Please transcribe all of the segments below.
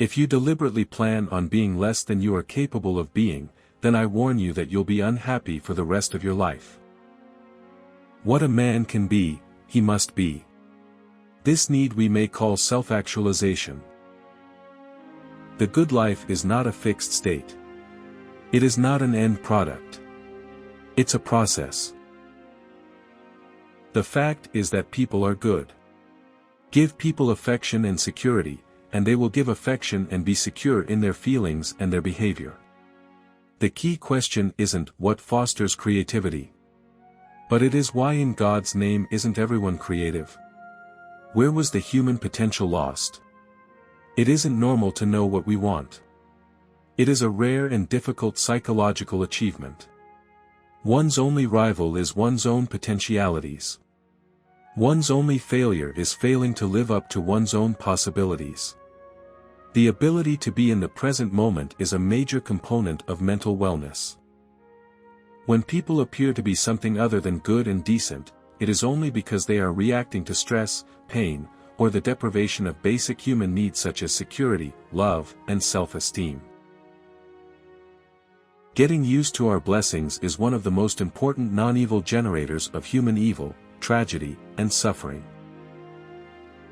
If you deliberately plan on being less than you are capable of being, then I warn you that you'll be unhappy for the rest of your life. What a man can be, he must be. This need we may call self-actualization. The good life is not a fixed state. It is not an end product. It's a process. The fact is that people are good. Give people affection and security, and they will give affection and be secure in their feelings and their behavior. The key question isn't what fosters creativity. But it is why in God's name isn't everyone creative? Where was the human potential lost? It isn't normal to know what we want. It is a rare and difficult psychological achievement. One's only rival is one's own potentialities. One's only failure is failing to live up to one's own possibilities. The ability to be in the present moment is a major component of mental wellness. When people appear to be something other than good and decent, it is only because they are reacting to stress, pain, or the deprivation of basic human needs such as security, love, and self-esteem. Getting used to our blessings is one of the most important non-evil generators of human evil, tragedy, and suffering.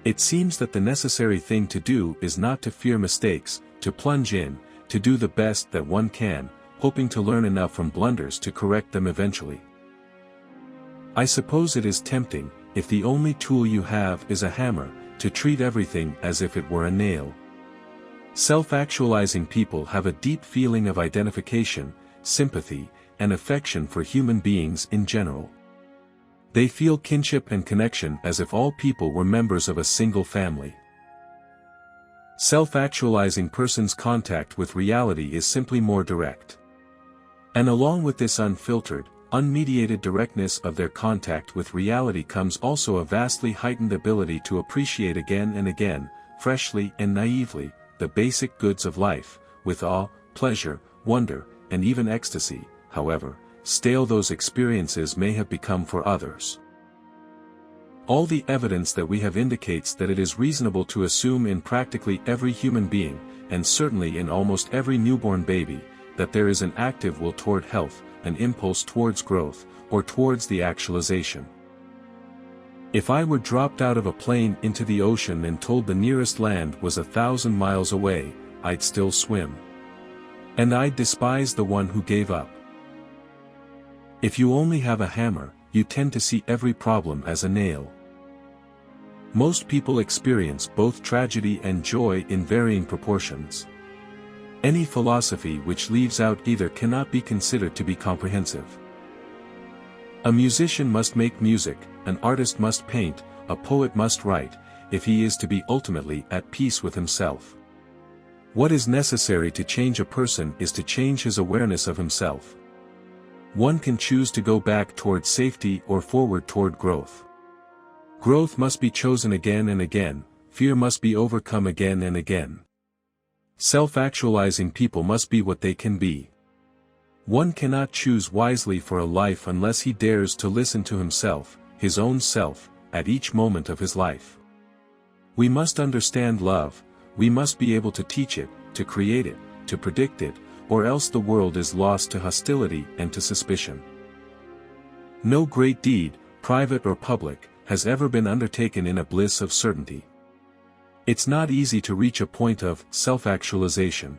It seems that the necessary thing to do is not to fear mistakes, to plunge in, to do the best that one can, hoping to learn enough from blunders to correct them eventually. I suppose it is tempting, if the only tool you have is a hammer, to treat everything as if it were a nail. Self-actualizing people have a deep feeling of identification, sympathy, and affection for human beings in general. They feel kinship and connection as if all people were members of a single family. Self-actualizing persons' contact with reality is simply more direct. And along with this unfiltered, unmediated directness of their contact with reality comes also a vastly heightened ability to appreciate again and again, freshly and naively, the basic goods of life, with awe, pleasure, wonder, and even ecstasy, however stale those experiences may have become for others. All the evidence that we have indicates that it is reasonable to assume in practically every human being, and certainly in almost every newborn baby, that there is an active will toward health, an impulse towards growth, or towards the actualization. If I were dropped out of a plane into the ocean and told the nearest land was 1,000 miles away, I'd still swim. And I'd despise the one who gave up. If you only have a hammer, you tend to see every problem as a nail. Most people experience both tragedy and joy in varying proportions. Any philosophy which leaves out either cannot be considered to be comprehensive. A musician must make music, an artist must paint, a poet must write, if he is to be ultimately at peace with himself. What is necessary to change a person is to change his awareness of himself. One can choose to go back toward safety or forward toward growth. Growth must be chosen again and again, fear must be overcome again and again. Self-actualizing people must be what they can be. One cannot choose wisely for a life unless he dares to listen to himself, his own self, at each moment of his life. We must understand love, we must be able to teach it, to create it, to predict it, or else the world is lost to hostility and to suspicion. No great deed, private or public, has ever been undertaken in a bliss of certainty. It's not easy to reach a point of self-actualization.